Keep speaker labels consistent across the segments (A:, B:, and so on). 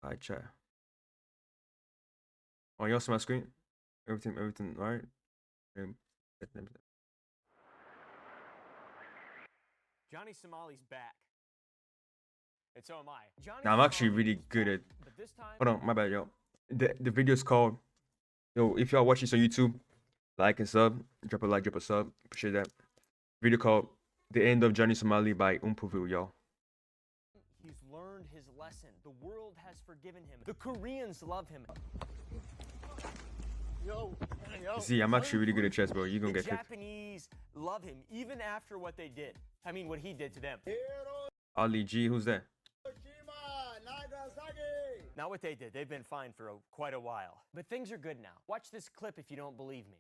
A: Alright, chat. Oh, you also my screen? Everything, right?
B: Johnny Somali's back. And so am I.
A: Now, I'm actually really good at. Hold on, my bad, yo. The video is called. Yo, if y'all watching this on YouTube, like and sub. Drop a like, drop a sub. Appreciate that. Video called "The End of Johnny Somali" by Umpuvu, y'all.
B: He's learned his lesson. The world has forgiven him. The Koreans love him. Yo.
A: See, I'm actually really good at chess, bro. You gonna get kicked.
B: The Japanese love him even after what they did. I mean, what he did to them.
A: Ali G, who's that?
B: Not what they did. They've been fine for quite a while. But things are good now. Watch this clip if you don't believe me.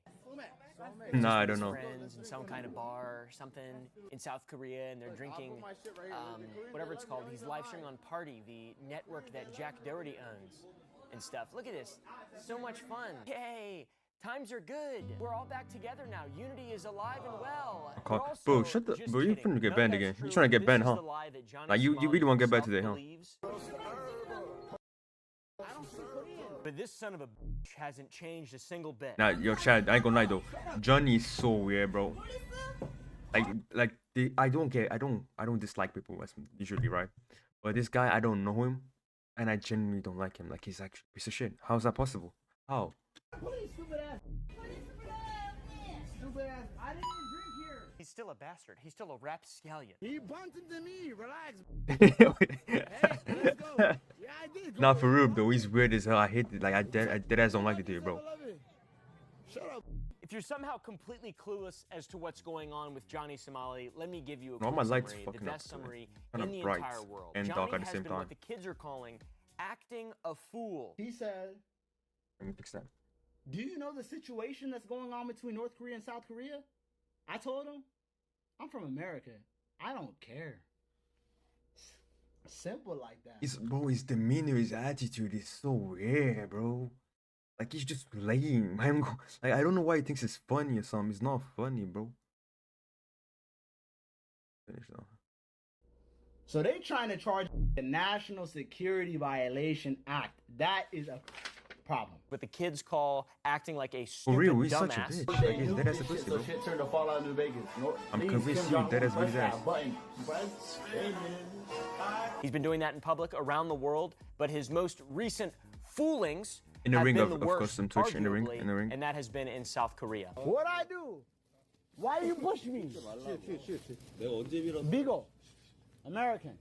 A: Nah, I don't know.
B: Friends in some kind of bar or something in South Korea, and they're drinking whatever it's called. He's live streaming on Party, the network that Jack Doherty owns and stuff. Look at this. So much fun. Yay. Times are good. We're all back together now. Unity is alive and well.
A: Bro, shut the. Bro, you finna get banned again. You trying to get banned, huh? Like you really want to get back today, huh?
B: But this son of a bitch hasn't changed a single bit.
A: Nah, yo, Chad, I ain't gonna lie though. Johnny is so weird, bro. I don't dislike people usually, right? But this guy, I don't know him, and I genuinely don't like him. Like he's actually a piece of shit. How is that possible? How?
C: What are you, stupid ass? What are you, stupid ass? Stupid ass. I didn't even drink here.
B: He's still a bastard. He's still a rapscallion.
C: He bumped into me. Relax. Hey, let's go. Yeah, I did.
A: Nah, for real though, he's weird as hell. I hate it. Like I dead ass don't like the dude, bro.
C: Shut up.
B: If you're somehow completely clueless as to what's going on with Johnny Somali, let me give you a
A: All
B: quick
A: my lights
B: summary,
A: fucking
B: the
A: up
B: best summary
A: kinda
B: in the
A: bright
B: entire world.
A: and
B: Johnny
A: dark at the
B: has
A: same
B: been
A: time.
B: what the kids are calling acting a fool.
C: He said,
A: Let me fix that.
C: do you know the situation that's going on between North Korea and South Korea? I told him, I'm from America. I don't care. Simple like that.
A: His demeanor, his attitude is so weird, bro. Like he's just lame. Like I don't know why he thinks it's funny or something. It's not funny, bro. Finish now.
C: So they trying to charge the National Security Violation Act. That is a problem.
B: What the kids call acting like a
A: For
B: stupid
A: real, he's
B: dumbass.
A: such a bitch. Like he's dead as a pussy, bro.
C: shit turned to fall out in New Vegas.
A: I'm convinced you dead as his ass.
B: He's been doing that in public around the world, but his most recent foolings
A: In the
B: have
A: ring
B: been
A: of
B: the
A: course,
B: worst,
A: some Twitch in the ring,
B: arguably, and that has been in South Korea.
C: What'd I do? Why you push me? Shit. Bigo. American.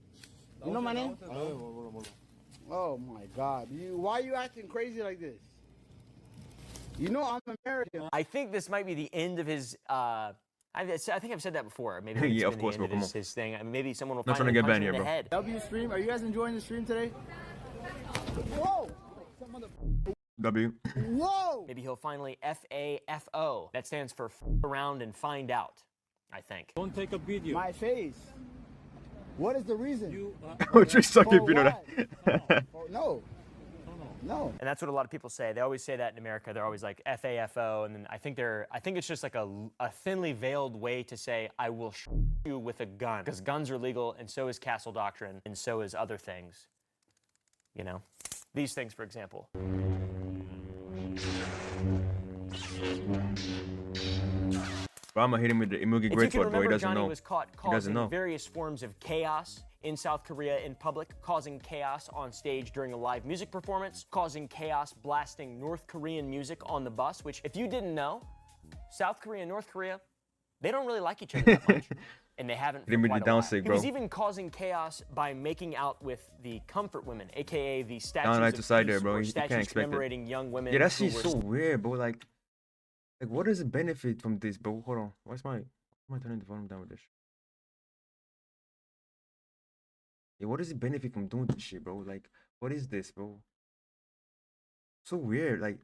C: You know my name? Oh my God. Why are you acting crazy like this? You know I'm American.
B: I think this might be the end of his. I think I've said that before. Maybe it's
A: Yeah, of
B: been
A: course,
B: the end
A: bro,
B: of
A: come
B: his thing. I mean, maybe someone will
A: Not
B: finally
A: trying to get
B: punch
A: banned
B: him in
A: here,
B: the
A: bro.
B: head.
C: W stream. Are you guys enjoying the stream today? Whoa.
A: W.
C: Whoa.
B: Maybe he'll finally FAFO. That stands for f around and find out, I think.
D: Don't take a video.
C: My face. What is the reason?
D: You,
A: Would you suck
C: For
A: if you know
C: what?
A: that?
C: No. No.
B: And that's what a lot of people say. They always say that in America. They're always like FAFO, and then I think it's just like a thinly veiled way to say I will shoot you with a gun, because guns are legal, and so is castle doctrine, and so is other things. You know, these things, for example.
A: But I'm gonna hit him with the Imugi Great Sword, bro. He doesn't
B: Johnny
A: know.
B: was caught
A: He doesn't
B: causing
A: know.
B: various forms of chaos in South Korea in public, causing chaos on stage during a live music performance, causing chaos blasting North Korean music on the bus, which, if you didn't know, South Korea and North Korea, they don't really like each other that much. And they haven't for
A: Hit him with
B: quite
A: the
B: a while.
A: downsig,
B: He was
A: bro.
B: even causing chaos by making out with the comfort women, aka the statues
A: Down right
B: of
A: to side
B: peace,
A: there, bro.
B: or
A: You can't
B: statues
A: expect it.
B: commemorating young women
A: Yeah, that
B: who
A: shit's
B: were
A: so weird, bro. Like what is the benefit from this, bro? Hold on. Why am I turning the volume down with this? Yeah, what is the benefit from doing this shit, bro? Like, what is this, bro? So weird. Like,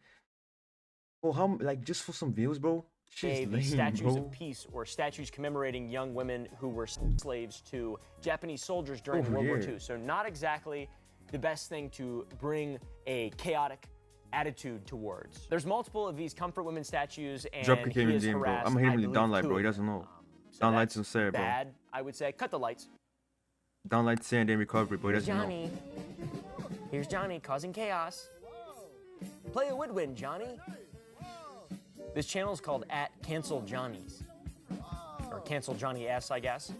A: oh, how? Like, just for some views, bro? Shit's
B: the
A: lame,
B: statues
A: bro.
B: of peace, or statues commemorating young women who were slaves to Japanese soldiers during
A: Oh,
B: World War
A: weird.
B: II. So not exactly the best thing to bring a chaotic attitude towards. There's multiple of these comfort women statues, and
A: Drop
B: he
A: kick him in
B: is
A: the bro.
B: harassed,
A: I'm gonna hit
B: I
A: him with the
B: believe,
A: downlight,
B: two
A: bro. He
B: of
A: doesn't know.
B: so
A: Downlight's
B: that's
A: sincere, bro.
B: bad, I would say. Cut the lights.
A: Downlight sand and recovery, bro. He doesn't know.
B: Johnny. Here's Johnny causing chaos. Play a woodwind, Johnny. This channel is called @CancelJohnny's. Or Cancel Johnny S, I guess.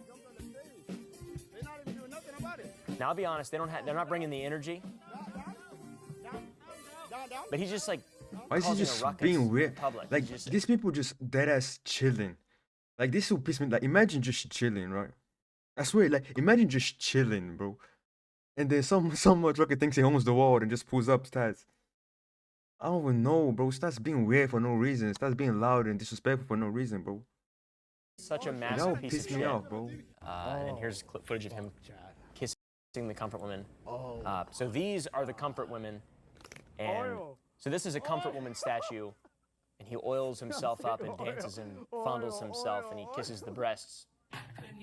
B: Now I'll be honest, they're not bringing the energy. But he's just like
A: why is he just being weird? Like these people just dead ass chilling. Like this will piss me. Like imagine just chilling, right? I swear, like imagine just chilling, bro. And then some motherfucker thinks he owns the world and just pulls up stats. I don't even know, bro. Starts being weird for no reason. Starts being loud and disrespectful for no reason, bro.
B: Such a massive piece of shit.
A: Me off, bro.
B: And then here's clip footage of him kissing the comfort women. So these are the comfort women. And so this is a comfort woman statue. And he oils himself up and dances and fondles himself and he kisses the breasts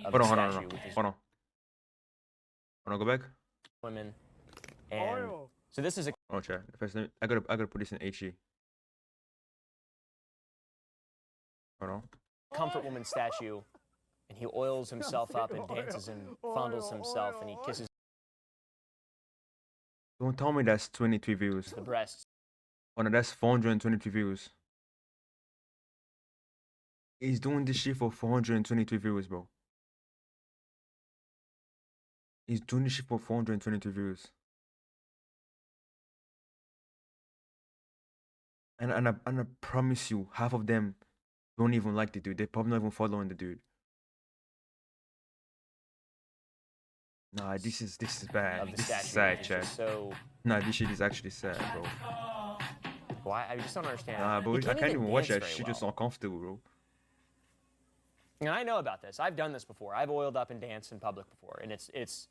B: of the statue with his
A: Hold on, go back.
B: women. And so this is a
A: Oh, chat. First, I gotta put this in HE. Hold on.
B: comfort woman statue. And he oils himself up and dances and fondles himself and he kisses
A: Don't tell me that's 23 views.
B: the breasts.
A: Oh no, that's 423 views. He's doing this shit for 423 views, bro. He's doing this shit for 423 views. And I promise you, half of them don't even like the dude. They're probably not even following the dude. Nah, this is bad. This is sad, chat.
B: So
A: Nah, this shit is actually sad, bro.
B: why I just don't understand.
A: Nah,
B: He
A: bro, I can't even watch
B: dance
A: that
B: very
A: shit. Just
B: well.
A: uncomfortable, bro.
B: And I know about this. I've done this before. I've oiled up and danced in public before, and it's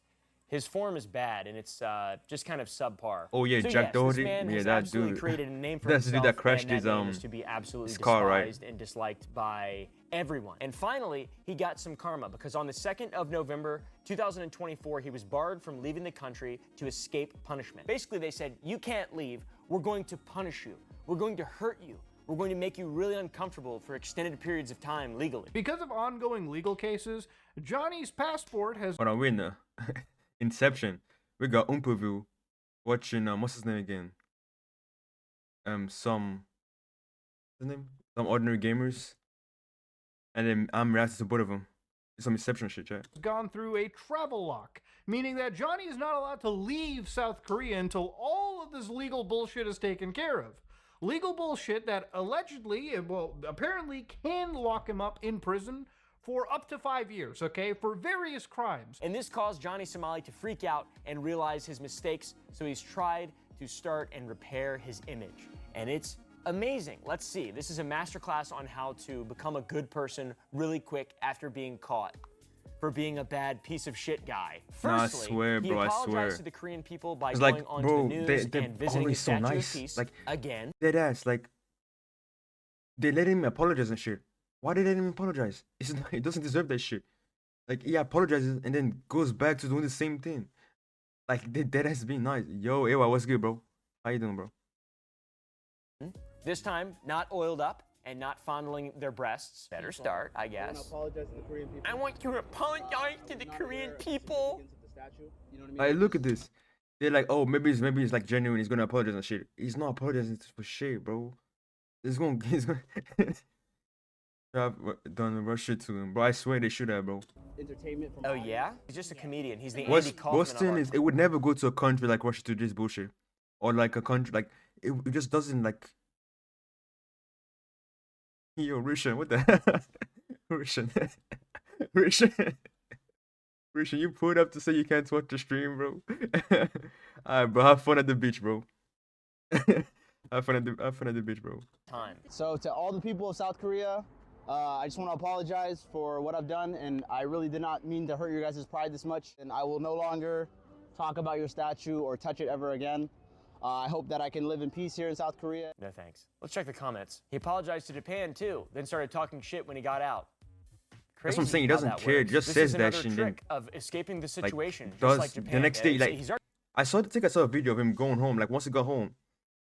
B: his form is bad, and it's just kind of subpar.
A: Oh yeah,
B: so
A: Jack
B: yes,
A: Doherty.
B: This man
A: Yeah,
B: has
A: that
B: absolutely
A: dude.
B: created a name for
A: That's the
B: himself,
A: dude that crashed
B: and
A: his
B: that name is to be absolutely
A: his
B: despised
A: car, right?
B: and disliked by everyone. And finally, he got some karma because on the 2nd of November, 2024, he was barred from leaving the country to escape punishment. Basically, they said, you can't leave. We're going to punish you. We're going to hurt you. We're going to make you really uncomfortable for extended periods of time legally.
D: Because of ongoing legal cases, Johnny's passport has
A: Hold on, we're in the Inception. We got Umperview watching what's his name again? Some what's his name? Some Ordinary Gamers. And then I'm reacting to both of them. Some Inception shit, chat.
D: gone through a travel lock, meaning that Johnny is not allowed to leave South Korea until all of this legal bullshit is taken care of. Legal bullshit that allegedly, well, apparently can lock him up in prison for up to 5 years, okay, for various crimes.
B: And this caused Johnny Somali to freak out and realize his mistakes, so he's tried to start and repair his image. And it's amazing. Let's see. This is a masterclass on how to become a good person really quick after being caught for being a bad piece of shit guy.
A: Nah, I
B: Firstly,
A: swear,
B: he
A: bro, I
B: apologized
A: swear.
B: to the Korean people by
A: It's
B: going
A: like,
B: onto
A: bro,
B: the news
A: they're
B: and visiting
A: always
B: his
A: so
B: statue
A: nice.
B: of peace
A: Like,
B: again.
A: dead ass, like they let him apologize and shit. Why did they let him apologize? It's not, he doesn't deserve that shit. Like he apologizes and then goes back to doing the same thing. Like they dead ass being nice. Yo, Ewa, what's good, bro? How you doing, bro?
B: This time, not oiled up and not fondling their breasts. Better start, I guess. I want to apologize to the Korean people.
A: Like look at this. They're like, oh, maybe it's like genuine. He's gonna apologize and shit. He's not apologizing for shit, bro. He's gonna have done rush shit to him, bro. I swear they should have, bro.
C: Entertainment from
B: Oh yeah? He's just a comedian. He's the Andy
A: What's
B: Kaufman of
A: thing
B: our
A: is, it would never go to a country like Russia to do this bullshit, or like a country like it just doesn't like. Yo, Rishan, what the hell? Rishan, Rishan, you pulled up to say you can't watch the stream, bro. Alright, bro, have fun at the beach, bro. have fun at the beach, bro.
B: time.
C: So to all the people of South Korea, I just want to apologize for what I've done, and I really did not mean to hurt your guys' pride this much, and I will no longer talk about your statue or touch it ever again. I hope that I can live in peace here in South Korea.
B: No thanks. Let's check the comments. He apologized to Japan too, then started talking shit when he got out.
A: That's what I'm
B: Crazy
A: saying, he
B: how
A: doesn't
B: that
A: care,
B: works.
A: just
B: This
A: says
B: is
A: that
B: another
A: shit and then,
B: trick of escaping the
A: like,
B: situation, just
A: does
B: like
A: the
B: Japan
A: next day,
B: did.
A: like
B: He's already
A: I saw a video of him going home. Like once he got home,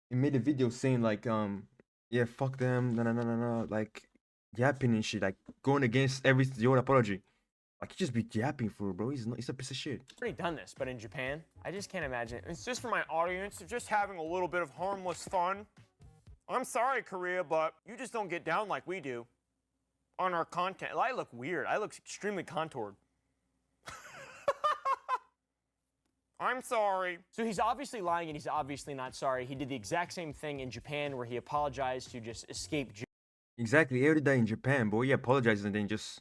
A: he made a video saying like yeah, fuck them, no, like yapping and shit, like going against every your apology. Like, he just be yapping for, bro. He's a piece of shit.
B: already done this, but in Japan, I just can't imagine it. It's just for my audience, just having a little bit of harmless fun. I'm sorry, Korea, but you just don't get down like we do on our content. I look weird. I look extremely contoured. I'm sorry. So he's obviously lying and he's obviously not sorry. He did the exact same thing in Japan where he apologized to just escape
A: Exactly. He already died in Japan, but he apologizes and then just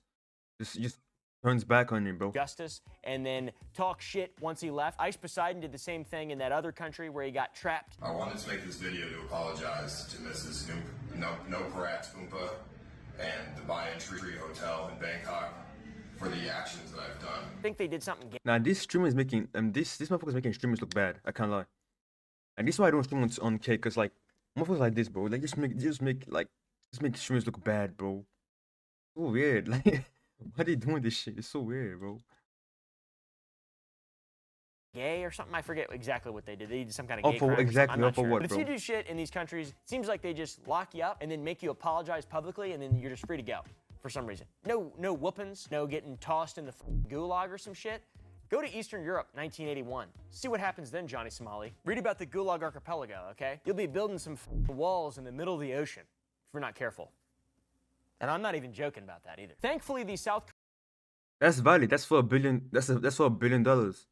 A: turns back on it, bro.
B: justice and then talk shit once he left. Ice Poseidon did the same thing in that other country where he got trapped.
E: I wanted to make this video to apologize to Mrs. No Parat Oompa and the Banyan Tree Hotel in Bangkok for the actions that I've done.
B: I think they did something.
A: Now this streamer is making this motherfucker's making streamers look bad. I can't lie. And this is why I don't stream on K, cause like motherfuckers like this, bro. Like just make streamers look bad, bro. So weird. Like why are they doing this shit? It's so weird, bro.
B: Gay or something. I forget exactly what they did. They did some kind of
A: Oh,
B: gay
A: for-
B: crime. or
A: exactly,
B: something. I'm not
A: oh, for
B: sure.
A: what,
B: But if
A: bro?
B: you do shit in these countries, it seems like they just lock you up and then make you apologize publicly, and then you're just free to go for some reason. No whoopings, no getting tossed in the gulag or some shit. Go to Eastern Europe, 1981. See what happens then, Johnny Somali. Read about the Gulag Archipelago, okay? You'll be building some walls in the middle of the ocean if we're not careful. And I'm not even joking about that either. Thankfully, these South
A: That's valid. That's for $1 billion. That's for $1 billion.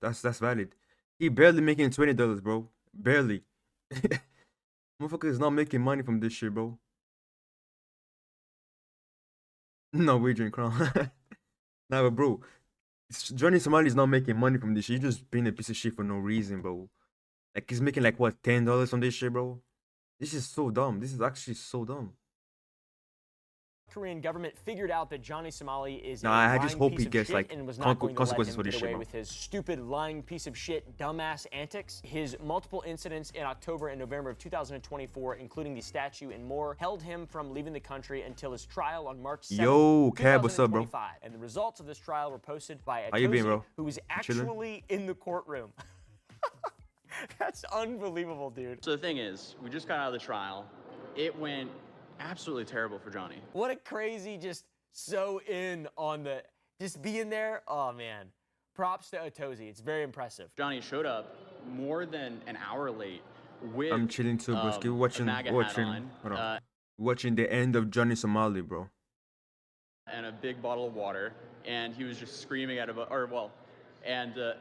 A: That's valid. He barely making $20, bro. Barely. Motherfucker is not making money from this shit, bro. Norwegian crown. Nah, but bro, Johnny Somali is not making money from this shit. He's just being a piece of shit for no reason, bro. Like he's making like what, $10 from this shit, bro. This is so dumb. This is actually so dumb.
B: Korean government figured out that Johnny Somali is
A: Nah,
B: a
A: I just
B: lying
A: hope
B: piece
A: he
B: of
A: gets,
B: shit
A: like,
B: and was not going to let
A: consequences
B: him
A: for this
B: get
A: shit,
B: away
A: bro.
B: with his stupid lying piece of shit dumbass antics. His multiple incidents in October and November of 2024, including the statue and more, held him from leaving the country until his trial on March 7th,
A: Yo, Cab, what's up, bro?
B: 2025. And the results of this trial were posted by a
A: How you been, bro?
B: who was
A: Chilling?
B: actually in the courtroom. That's unbelievable, dude.
F: So the thing is, we just got out of the trial. It went absolutely terrible for Johnny.
B: What a crazy, just so in on the, just being there. Oh man, props to Otozi. It's very impressive.
F: Johnny showed up more than an hour late with
A: I'm chilling too, bro. Still
F: a
A: watching
F: MAGA hat on,
A: hold on. Watching the end of Johnny Somali, bro.
F: and a big bottle of water, and he was just screaming at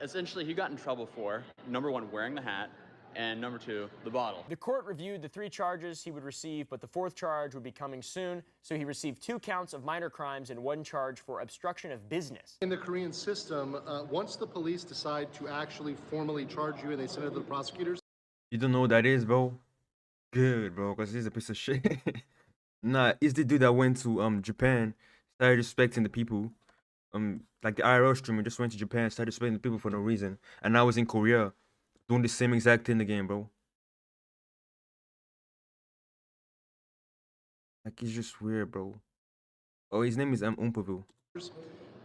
F: essentially he got in trouble for, number one, wearing the hat, and number two, the bottle.
B: The court reviewed the 3 charges he would receive, but the 4th charge would be coming soon. So he received 2 counts of minor crimes and 1 charge for obstruction of business.
G: In the Korean system, once the police decide to actually formally charge you and they send it to the prosecutors,
A: You don't know what that is, bro? Good, bro, because he's a piece of shit. Nah, it's the dude that went to Japan, started respecting the people. Like the IRL streamer just went to Japan, started respecting the people for no reason. And now he's in Korea doing the same exact thing again, bro. Like he's just weird, bro. Oh, his name is Umpaville.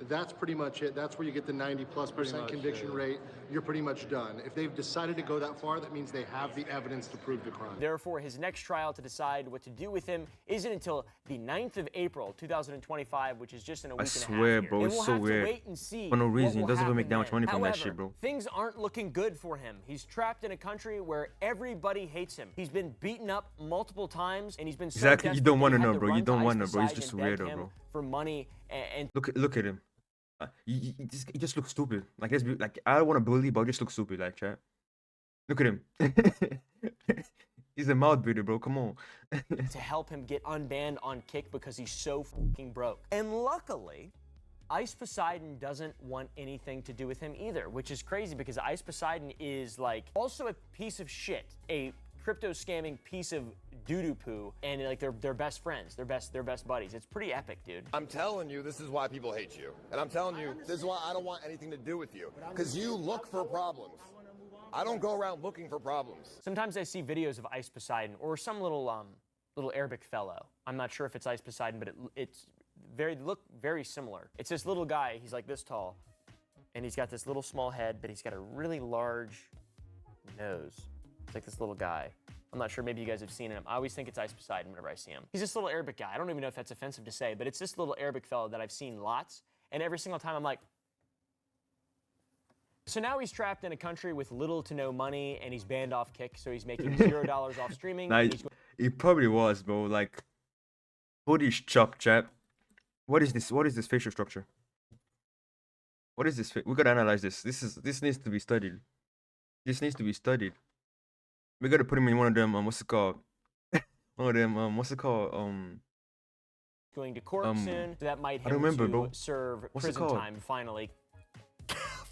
G: that's pretty much it. That's where you get the 90+% conviction rate. You're pretty much done. If they've decided to go that far, that means they have the evidence to prove the crime.
B: Therefore, his next trial to decide what to do with him isn't until the 9th of April, 2025, which is just in a week and a half.
A: swear,
B: here.
A: bro,
B: And
A: it's
B: we'll
A: so
B: have
A: weird.
B: To wait and see
A: For no
B: what
A: reason. He
B: will
A: doesn't even make that
B: happen
A: much money
B: then.
A: from that
B: However,
A: shit, bro.
B: Things aren't looking good for him. He's trapped in a country where everybody hates him. He's been beaten up multiple times, and he's been so
A: Exactly, you
B: desperate
A: don't
B: that
A: wanna
B: he had
A: know,
B: to
A: bro. You
B: run
A: don't
B: to
A: wanna,
B: Ice
A: bro. He's
B: Poseidon
A: just
B: and beg
A: weirdo,
B: him
A: bro.
B: for money and
A: Look at him. He just looks stupid. Like let's be like I don't want to bully, but he just looks stupid. Like chat. Look at him. He's a mouth breather, bro. Come on.
B: to help him get unbanned on Kick because he's so fucking broke. And luckily, Ice Poseidon doesn't want anything to do with him either, which is crazy because Ice Poseidon is like also a piece of shit, a crypto scamming piece of doo-doo poo, and like they're best friends, they're best buddies. It's pretty epic, dude.
H: I'm telling you, this is why people hate you. And I'm telling you, this is why I don't want anything to do with you. Because you look for problems. I don't go around looking for problems.
B: Sometimes I see videos of Ice Poseidon or some little Arabic fellow. I'm not sure if it's Ice Poseidon, but it's look very similar. It's this little guy, he's like this tall, and he's got this little small head, but he's got a really large nose. It's like this little guy. I'm not sure, maybe you guys have seen him. I always think it's Ice Poseidon whenever I see him. He's this little Arabic guy. I don't even know if that's offensive to say, but it's this little Arabic fellow that I've seen lots, and every single time I'm like, So now he's trapped in a country with little to no money, and he's banned off Kick, so he's making $0 off streaming.
A: Nah,
B: and he's
A: it probably was, bro. Like, holy chop, chap. What is this? What is this facial structure? What is this? We gotta analyze this. This needs to be studied. This needs to be studied. We gotta put him in one of them. What's it called? One of them. What's it called?
B: going to court soon, so that might
A: I
B: him
A: don't remember,
B: to
A: bro.
B: serve
A: What's it
B: prison
A: called?
B: time finally.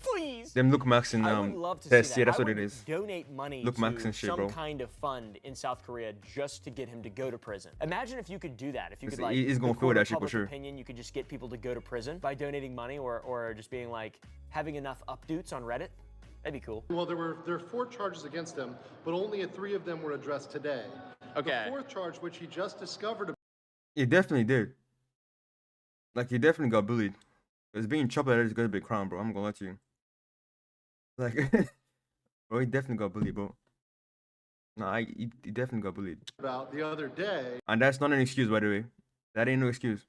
B: Please.
A: Them look max in
B: I would love to
A: test.
B: see
A: Yeah,
B: that.
A: that's
B: I
A: what it
B: would
A: is.
B: Donate money
A: Look,
B: to
A: Max and shit,
B: some
A: bro.
B: kind of fund in South Korea just to get him to go to prison. Imagine if you could do that. If you could,
A: Listen,
B: like,
A: he's gonna
B: the
A: feel
B: court
A: that
B: of
A: shit for
B: public
A: sure.
B: opinion, you could just get people to go to prison by donating money or just being like having enough updates on Reddit. That'd be cool.
G: Well, there are 4 charges against him, but only 3 of them were addressed today.
F: Okay.
G: The 4th charge, which he just discovered.
A: He definitely did. Like, he definitely got bullied. Because being chopped at it is gonna be a crime, bro. I'm gonna let you. Like, bro, he definitely got bullied, bro. Nah, he definitely got bullied.
G: About the other day.
A: And that's not an excuse, by the way. That ain't no excuse.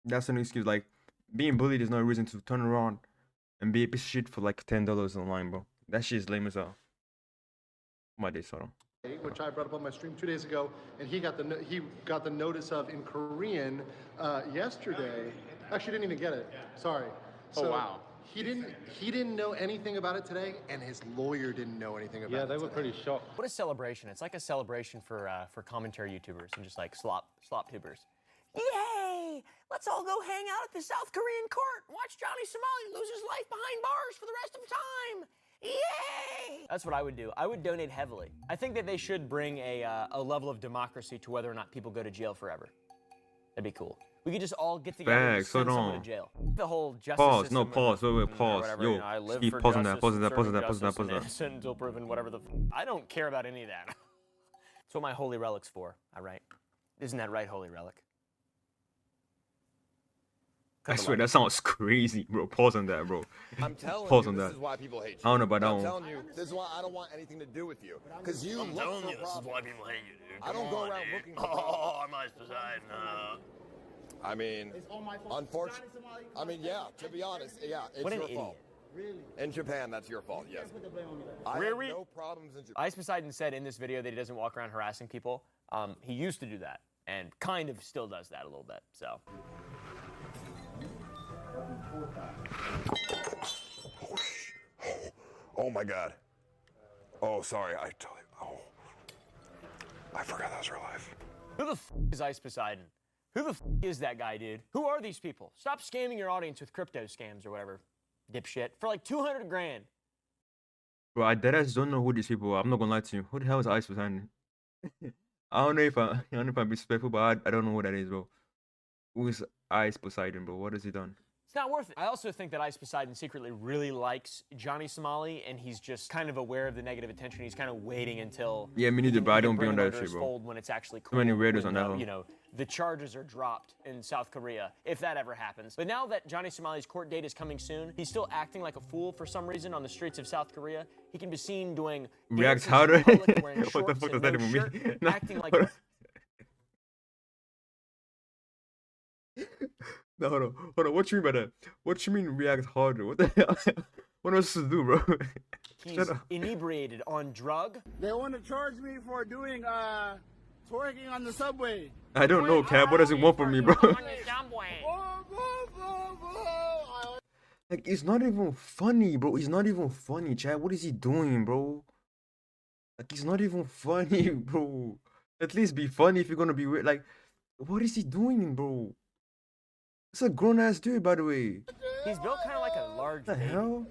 A: That's an excuse. Like, being bullied is no reason to turn around and be a piece of shit for like $10 online, bro. That shit is lame as hell. My day, sorry.
G: Which I brought up on my stream 2 days ago, and he got the notice of in Korean yesterday. Actually, didn't even get it. Sorry.
F: Oh,
G: So
F: wow.
G: He didn't know anything about it today, and his lawyer didn't know anything about it.
I: Yeah, they were pretty shocked.
B: What a celebration. It's like a celebration for commentary YouTubers and just like slop tubers. Yay! Let's all go hang out at the South Korean court. Watch Johnny Somali lose his life behind bars for the rest of time. Yay! That's what I would do. I would donate heavily. I think that they should bring a level of democracy to whether or not people go to jail forever. That'd be cool. We could just all get together and
A: Facts,
B: send
A: hold
B: someone
A: on.
B: to jail. The whole justice
A: Pause,
B: system
A: no,
B: and-
A: pause, wait,
B: or
A: pause.
B: whatever,
A: Yo,
B: you know, I live
A: keep
B: for
A: pausing that,
B: justice
A: pausing
B: and
A: that, pausing
B: serving
A: that, pausing that,
B: justice and
A: pausing that.
B: innocent until proven whatever the. I don't care about any of that. That's what my holy relic's for. All right, isn't that right, holy relic?
A: I swear, that sounds crazy, bro. Pause on that, bro.
H: I'm telling
A: Pause
H: you,
A: on
H: this
A: that.
H: is why people hate you.
A: I don't know about that
H: I'm
A: one.
H: telling you, this is why I don't want anything to do with you. Because you look for problems.
B: people hate you, dude.
H: I don't go around looking for problems.
B: Oh, I'm nice beside.
H: I mean, unfortunately, I mean, yeah, to be honest, yeah, it's
B: What an
H: your
B: idiot.
H: fault. In Japan, that's your fault, yes. I have no problems in Japan.
B: Ice Poseidon said in this video that he doesn't walk around harassing people. He used to do that, and kind of still does that a little bit. So.
H: Oh my God. Oh, sorry, I totally, I forgot that was real life.
B: Who the f is Ice Poseidon? Who the f is that guy, dude? Who are these people? Stop scamming your audience with crypto scams or whatever, dipshit. For like 200 grand.
A: Bro, I deadass don't know who these people are. I'm not gonna lie to you. Who the hell is Ice behind? I don't know if I'm being respectful, but I don't know who that is, bro. Who is Ice Poseidon, bro? What has he done?
B: It's not worth it. I also think that Ice Poseidon secretly really likes Johnny Somali, and he's just kind of aware of the negative attention. He's kind of waiting until
A: Yeah, me neither,
B: he
A: bro. I
B: can
A: don't be
B: bring
A: on
B: him
A: that
B: under
A: shit,
B: his
A: bro.
B: fold when it's actually
A: Too many
B: cool,
A: Raiders
B: when,
A: on that one.
B: You know, the charges are dropped in South Korea, if that ever happens. But now that Johnny Somali's court date is coming soon, he's still acting like a fool for some reason on the streets of South Korea. He can be seen doing
A: Reacts
B: dances in
A: harder?
B: public, wearing
A: What the
B: shorts
A: fuck
B: and
A: does that
B: no
A: even
B: shirt,
A: mean? Nah,
B: acting like
A: hold on. No, hold on. What you mean by that? What you mean react harder? What the hell? What else to do, bro?
B: he's
A: Shut up.
B: inebriated on drug.
C: They want to charge me for doing twerking on the subway.
A: I don't know, Cab. What does it want from me, bro? Like, it's not even funny, bro. It's not even funny, Chad. What is he doing, bro? Like, it's not even funny, bro. At least be funny if you're gonna be weird. Like, what is he doing, bro? It's a grown-ass dude, by the way.
B: He's built kind of like a large
A: What the
B: baby.
A: hell?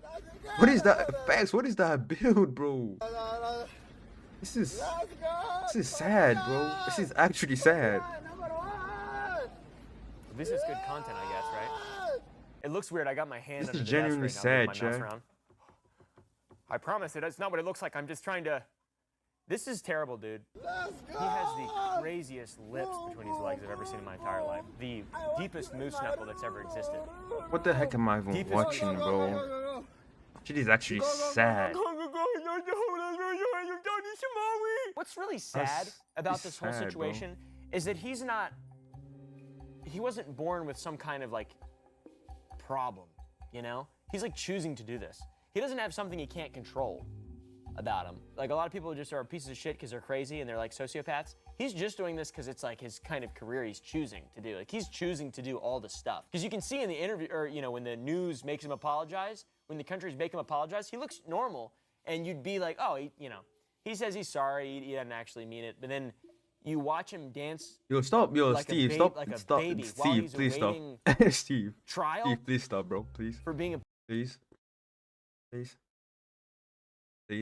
A: What is that? Facts, what is that build, bro? This is sad, bro. This is actually sad.
B: This is good content, I guess, right? It looks weird. I got my hand
A: This
B: under
A: is
B: the
A: genuinely
B: desk right now, moving
A: sad,
B: my mouse
A: Chad.
B: around. I promise it's not what it looks like. I'm just trying to. This is terrible, dude. He has the craziest lips between his legs I've ever seen in my entire life. The deepest moose knuckle that's ever existed.
A: What the heck am I even
B: Deepest-
A: watching, bro? Shit is actually sad.
B: What's really sad
A: That's-
B: about
A: it's
B: this whole
A: sad, bro.
B: situation is that he wasn't born with some kind of like problem, you know? He's like choosing to do this. He doesn't have something he can't control about him. Like a lot of people just are pieces of shit because they're crazy and they're like sociopaths. He's just doing this because it's like his kind of career he's choosing to do. Like he's choosing to do all this stuff. Because you can see in the interview, or you know, when the news makes him apologize, when the countries make him apologize, he looks normal. And you'd be like, oh, he says he's sorry, he doesn't actually mean it. But then you watch him dance.
A: Yo, stop, yo,
B: like
A: Steve,
B: stop,
A: stop,
B: baby
A: Steve,
B: he's
A: please stop. Steve,
B: trial
A: Steve, please stop, bro, please.
B: For being a
A: Please,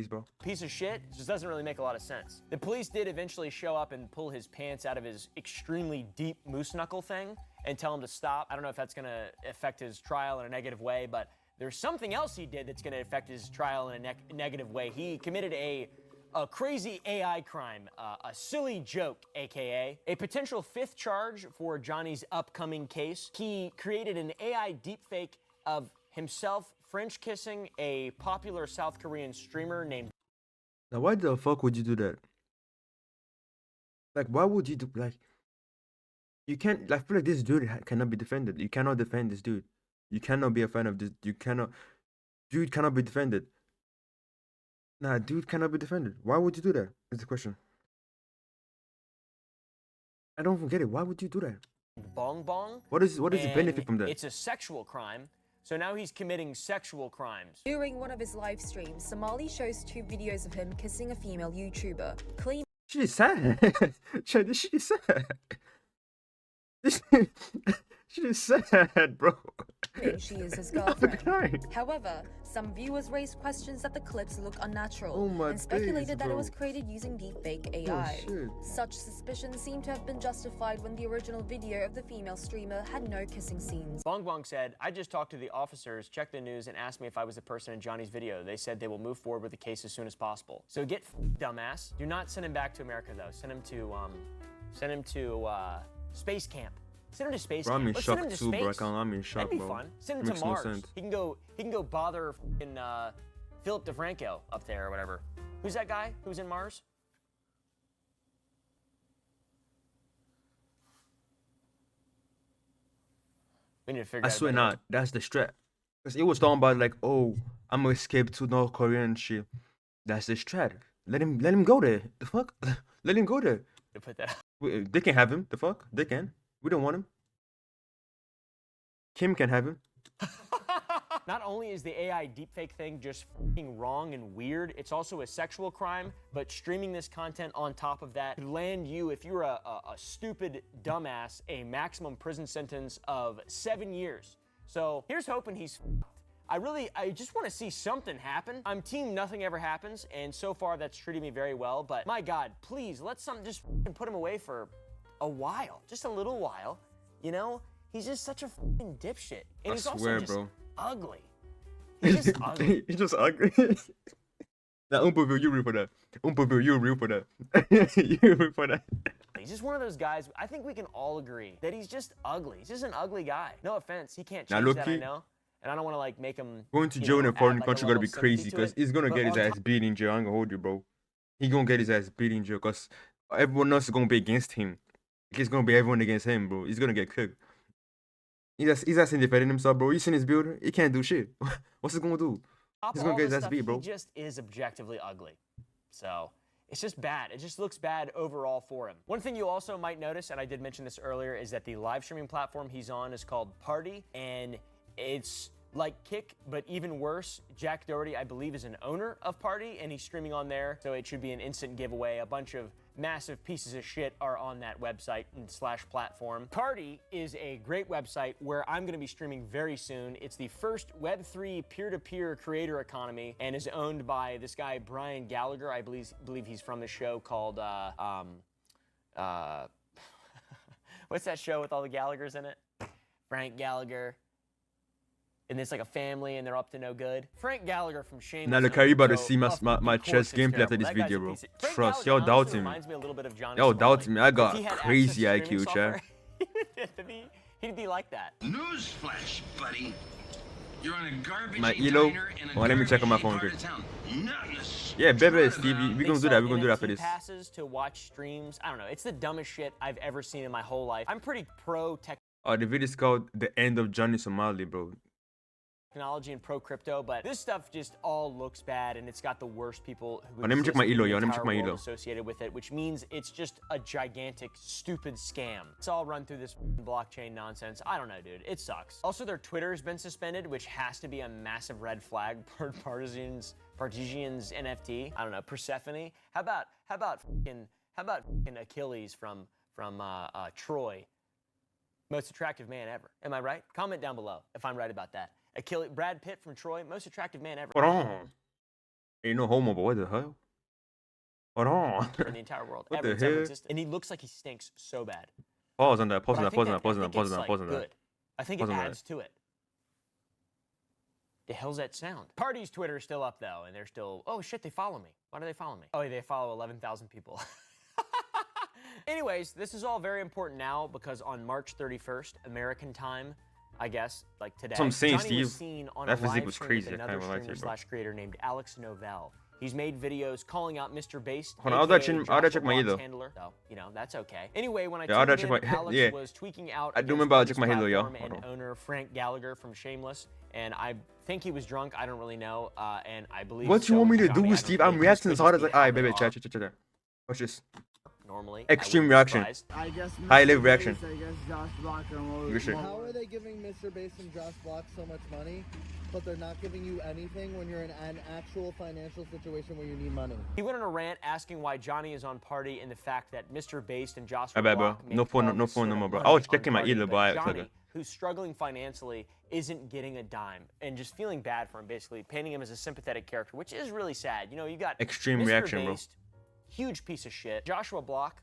A: bro.
B: piece of shit. It just doesn't really make a lot of sense. The police did eventually show up and pull his pants out of his extremely deep moose knuckle thing and tell him to stop. I don't know if that's gonna affect his trial in a negative way, but there's something else he did that's gonna affect his trial in a negative way. He committed a crazy AI crime, a silly joke, AKA. A potential 5th charge for Johnny's upcoming case. He created an AI deepfake of himself French kissing a popular South Korean streamer named.
A: Now, why the fuck would you do that? Like, why would you do, like, you can't, I feel like this dude cannot be defended. You cannot defend this dude. You cannot be a fan of this. Dude cannot be defended. Nah, dude cannot be defended. Why would you do that? Is the question. I don't even get it. Why would you do that?
B: Bong Bong.
A: What is the benefit from that?
B: It's a sexual crime. So now he's committing sexual crimes.
I: During one of his live streams, Somali shows 2 videos of him kissing a female YouTuber, claiming
A: She is sad. She is sad. She is sad, bro.
I: she is his girlfriend. However, some viewers raised questions that the clips look unnatural and speculated that it was created using deepfake AI. Such suspicions seem to have been justified when the original video of the female streamer had no kissing scenes.
B: Bong Bong said, I just talked to the officers, checked the news, and asked me if I was the person in Johnny's video. They said they will move forward with the case as soon as possible. So get dumbass. Do not send him back to America, though. Send him to space camp. Send him to space camp.
A: I'm in
B: Let's
A: shock
B: send him to
A: too, bro.
B: space.
A: I'm in shock,
B: That'd be
A: bro.
B: fun. Send him
A: Makes
B: to
A: no
B: Mars.
A: sense.
B: He can go bother Philip DeFranco up there or whatever. Who's that guy who's in Mars? We need to figure
A: I
B: out.
A: swear not. That's the strat. Because it was talking about like, oh, I'm gonna escape to North Korea and shit. That's the strat. Let him go there. The fuck? Let him go there.
B: To put that.
A: They can have him. The fuck? They can. We don't want him. Kim can have him.
B: Not only is the AI deepfake thing just f***ing wrong and weird, it's also a sexual crime, but streaming this content on top of that could land you, if you're a stupid dumbass, a maximum prison sentence of 7 years. So here's hoping he's f***ed. I just want to see something happen. I'm team nothing ever happens, and so far that's treated me very well, but my God, please, let something just f***ing put him away for a while, just a little while, you know? He's just such a f***ing dipshit. And he's also just ugly. He's just ugly.
A: He's just ugly. Now, Umpaville, you real for that. Umpaville, you real for that. You real for that.
B: He's just one of those guys, I think we can all agree, that he's just ugly. He's just an ugly guy. No offense, he can't change that, I know. And I don't want to, like, make him...
A: Going to jail in a foreign country gotta be crazy, because he's gonna get his ass beat in jail. I ain't gonna hold you, bro. He gonna get his ass beat in jail, because everyone else is gonna be against him. It's gonna be everyone against him, bro. He's gonna get cooked. He's asking defending himself, bro. You seen his build? He can't do shit. What's he gonna do? He's gonna get his ass beat, bro.
B: He just is objectively ugly. So, it's just bad. It just looks bad overall for him. One thing you also might notice, and I did mention this earlier, is that the live streaming platform he's on is called Party, and it's like Kick, but even worse. Jack Doherty, I believe, is an owner of Party, and he's streaming on there, so it should be an instant giveaway. A bunch of massive pieces of shit are on that website / platform. Party is a great website where I'm going to be streaming very soon. It's the first Web3 peer-to-peer creator economy and is owned by this guy, Brian Gallagher. I believe he's from the show called, what's that show with all the Gallaghers in it? Frank Gallagher. And it's like a family and they're up to no good. Frank Gallagher from Shame.
A: Now look, how you about to see my chess gameplay after this video, bro. Trust, y'all doubting me. Y'all doubting me. I got crazy IQ, chat.
B: He'd be like that.
J: Newsflash, buddy. You're on a garbage
A: my elo. Well, let me check on my phone. Yeah, baby, Stevie. We gonna do that. We gonna do that after this.
B: Passes to watch streams. I don't know. It's the dumbest shit I've ever seen in my whole life. I'm pretty pro tech.
A: The video is called "The End of Johnny Somali," bro.
B: technology and pro-crypto, but this stuff just all looks bad, and it's got the worst people who
A: let me check my
B: exist in
A: elo,
B: the
A: yo. Let me
B: entire
A: check my
B: world
A: elo.
B: associated with it, which means it's just a gigantic, stupid scam. It's all run through this blockchain nonsense. I don't know, dude. It sucks. Also, their Twitter has been suspended, which has to be a massive red flag for Partisian's NFT. I don't know, Persephone. How about Achilles from Troy? Most attractive man ever. Am I right? Comment down below if I'm right about that. Brad Pitt from Troy, most attractive man ever.
A: Hold on. Ain't no homo, but what the hell? Hold on.
B: In the entire world.
A: What
B: Ever
A: the
B: it's ever
A: hell?
B: existed. And he looks like he stinks so bad.
A: Pause on that. Pause on
B: But
A: that. Pause on
B: I
A: that. Pause on
B: think
A: that.
B: it's,
A: Pause on that. Pause on that.
B: good. I think it
A: Pause on that.
B: adds to it. The hell's that sound? Party's Twitter is still up though, and they're still, oh shit, they follow me. Why do they follow me? Oh, they follow 11,000 people. Anyways, this is all very important now because on March 31st, American time, I guess, like today,
A: That's what I'm saying,
B: Johnny was
A: Steve.
B: seen on
A: That
B: a
A: physique
B: live
A: was
B: stream
A: crazy.
B: with
A: I
B: another
A: can't lie to you,
B: streamer
A: bro.
B: slash creator named Alex Novell. He's made videos calling out Mr. Bass.
A: Hold on, I'll
B: aka
A: check my
B: Joshua
A: elo.
B: Block's handler. So, you know, that's okay. Anyway, when I
A: Yeah, I'll
B: tuned
A: check
B: in,
A: my-
B: Alex
A: yeah.
B: was tweaking out
A: I do
B: against
A: remember I'll
B: Party's
A: check my elo, yo.
B: platform and owner Frank Gallagher from Shameless, and I think he was drunk. I don't really know, and I believe.
A: What you
B: so
A: want me
B: was
A: to
B: Johnny. I
A: do,
B: don't
A: Steve?
B: think
A: I'm
B: this
A: reacting
B: could
A: as hard
B: just
A: as
B: be
A: like,
B: how
A: alright,
B: they
A: baby,
B: are
A: chat. Watch this.
B: Normally,
A: Extreme
B: I wouldn't be
A: reaction.
B: surprised.
C: I guess
A: High
C: Mr.
A: level reaction.
C: Bass, I guess Josh Block and
A: You should.
C: How are they giving Mr. Bass and Josh Block so much money, but they're not giving you anything when you're in an actual financial situation where you need money?
B: He went on a rant asking why Johnny is on Party and the fact that Mr. Based and Joshua
A: My bad, bro.
B: Block
A: No
B: make
A: phone-
B: all
A: no
B: this
A: phone
B: sort
A: no
B: of
A: more, bro. I
B: money
A: was
B: on
A: checking my
B: Party,
A: elo,
B: but
A: but I-
B: Johnny,
A: okay.
B: who's struggling financially, isn't getting a dime, and just feeling bad for him, basically painting him as a sympathetic character, which is really sad. You know, you got
A: Extreme
B: Mr.
A: reaction, bro.
B: Based, huge piece of shit. Joshua Block,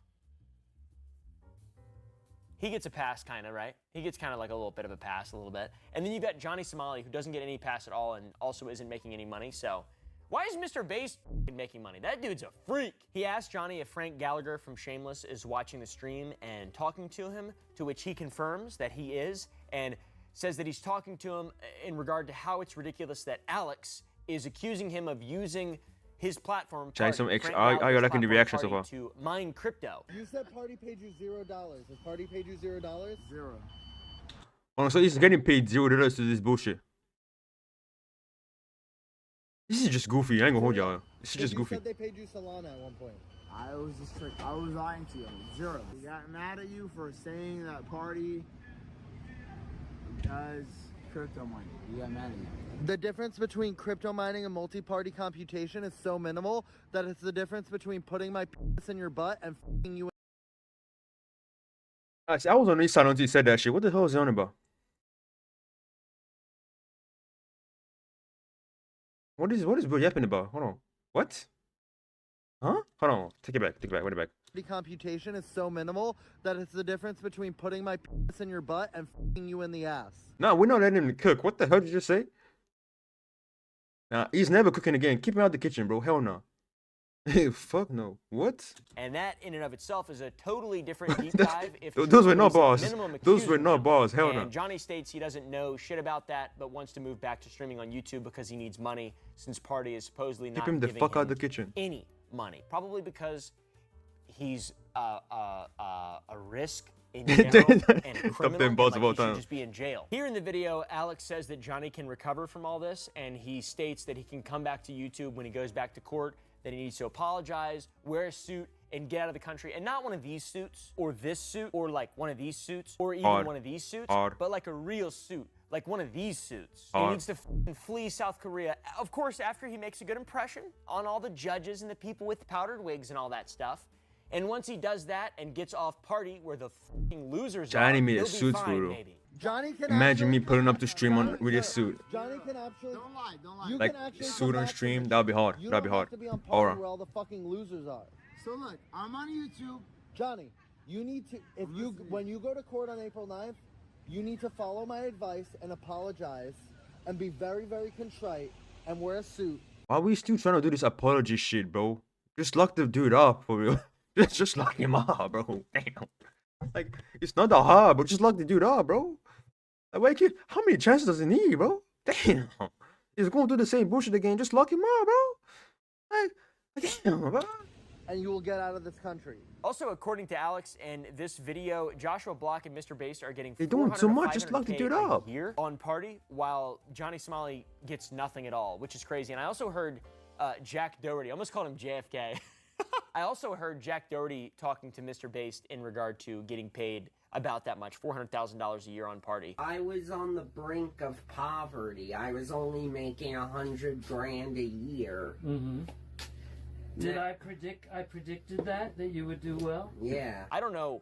B: he gets a pass, kind of, right? He gets kind of like a little bit of a pass, a little bit. And then you got Johnny Somali, who doesn't get any pass at all and also isn't making any money. So why is Mr. Bass making money? That dude's a freak. He asked Johnny if Frank Gallagher from Shameless is watching the stream and talking to him, to which he confirms that he is and says that he's talking to him in regard to how it's ridiculous that Alex is accusing him of using his platform,
A: Try
B: Party,
A: some extra-
B: Frank
A: how you
B: Gallagher's
A: liking the
B: platform,
A: reaction so
B: Party,
A: far?
B: to mine crypto.
C: You said Party paid you $0. Has Party paid you $0? Zero.
A: Oh, so he's getting paid $0 to this bullshit. This is just goofy. I ain't gonna hold y'all. This is just
C: You
A: goofy.
C: said they paid you Solana at one point. I was lying to you. Zero. We got mad at you for saying that Party does crypto mining. We got mad at you. The difference between crypto mining and multi-party computation is so minimal that it's the difference between putting my penis in your butt and f***ing you.
A: I was on his side until he said that shit. What the hell is he on about? What is bro yapping about? Hold on. What? Huh? Hold on. Take it back. Wait it back.
C: Computation is so minimal that it's the difference between putting my penis in your butt and f***ing you in the ass.
A: No, we're not letting him cook. What the hell did you just say? Nah, he's never cooking again. Keep him out the kitchen, bro. Hell no. Fuck no. What?
B: And that in and of itself is a totally different deep dive. If
A: Those were
B: truth
A: not
B: is
A: bars.
B: minimum
A: Those were
B: accusing
A: not
B: him.
A: bars. Hell
B: and
A: no.
B: Johnny states he doesn't know shit about that, but wants to move back to streaming on YouTube because he needs money, since Party is supposedly not
A: Keep him the
B: giving
A: fuck out
B: him
A: the kitchen.
B: any money. Probably because he's a risk in general and a criminal,
A: them
B: and
A: balls
B: like
A: of all
B: he should
A: time.
B: just be in jail. Here in the video, Alex says that Johnny can recover from all this, and he states that he can come back to YouTube when he goes back to court, that he needs to apologize, wear a suit, and get out of the country. And not one of these suits, or this suit, or like one of these suits, or even
A: Odd.
B: one of these suits,
A: Odd.
B: but like a real suit, like one of these suits.
A: Odd.
B: He needs to flee South Korea. Of course, after he makes a good impression on all the judges and the people with powdered wigs and all that stuff. And once he does that and gets off Party where the f***ing losers
A: Johnny
B: are,
A: made a
B: he'll be
A: suit
B: fine,
A: photo.
B: maybe.
C: Johnny can
A: Imagine me
C: actually
A: pulling
C: come
A: up to
C: back-
A: stream on
C: Johnny,
A: with this
C: sir,
A: suit.
C: Johnny can actually. Don't lie. You
A: Like,
C: can actually
A: suit
C: come
A: on
C: back to
A: stream,
C: the-
A: that'll be hard.
C: You
A: That'll be
C: don't
A: hard.
C: have to be on
A: Aura.
C: Party where all the fucking losers are. So look, I'm on YouTube. Johnny, you need to when you go to court on April 9th, you need to follow my advice and apologize and be very, very contrite and wear a suit.
A: Why are we still trying to do this apology shit, bro? Just lock the dude up, for real. Just lock him up, bro. Damn. Like, it's not that hard, but just lock the dude up, bro. Like, why can't, how many chances does he need, bro? Damn. He's going through the same bullshit again. Just lock him up, bro. Like, damn, bro.
C: and you will get out of this country.
B: Also, according to Alex and this video, Joshua Block and Mr. Bass are getting
A: They're doing so much, just lock the
B: 400K
A: dude
B: a
A: up.
B: year on Party, while Johnny Somali gets nothing at all, which is crazy. And I also heard Jack Doherty, I almost called him JFK. I also heard Jack Doherty talking to Mr. Bass in regard to getting paid about that much, $400,000 a year on Party.
K: I was on the brink of poverty. I was only making $100 grand a year.
L: Mm-hmm. Did I predicted that you would do well?
K: Yeah.
B: I don't know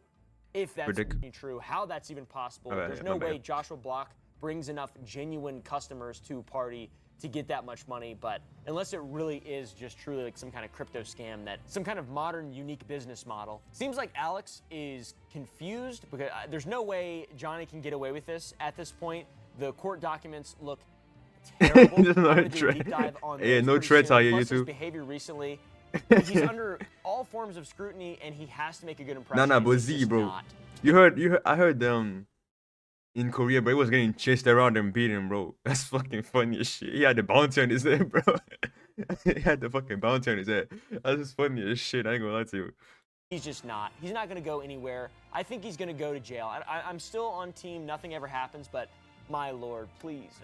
B: if that's true, how that's even possible. There's no way Joshua Block brings enough genuine customers to Party to get that much money, but unless it really is just truly like some kind of crypto scam, that some kind of modern, unique business model. Seems like Alex is confused because there's no way Johnny can get away with this at this point. The court documents look terrible.
A: No threat. Yeah, no threats on your YouTube.
B: His behavior recently, he's under all forms of scrutiny, and he has to make a good impression.
A: Nah, but Z, bro.
B: Not.
A: You heard. I heard in Korea, bro, he was getting chased around and beaten, bro. That's fucking funny as shit. He had the bounty on his head, bro. He had the fucking bounty on his head. That's just funny as shit. I ain't gonna lie to you.
B: He's just not. He's not gonna go anywhere. I think he's gonna go to jail. I'm still on team nothing ever happens, but my lord, please.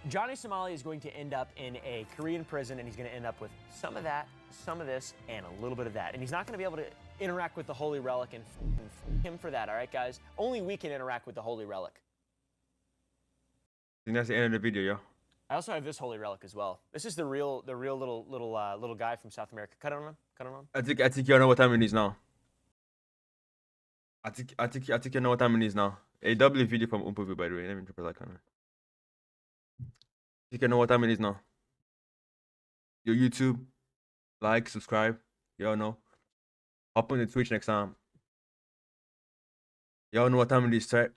B: Johnny Somali is going to end up in a Korean prison, and he's going to end up with some of that, some of this, and a little bit of that. And he's not going to be able to interact with the Holy Relic, and him for that, all right, guys? Only we can interact with the Holy Relic.
A: I think that's the end of the video, yo.
B: I also have this Holy Relic as well. This is the real little guy from South America. Cut it on him. Cut it on him.
A: I think you know what time it is now. I think you know what time it is now. A W video from Umpuvu, by the way. Let me drop a like on it. I think you know what time it is now. Your YouTube, like, subscribe. Y'all know. Hop on the Twitch next time. Y'all know what time it is, chat.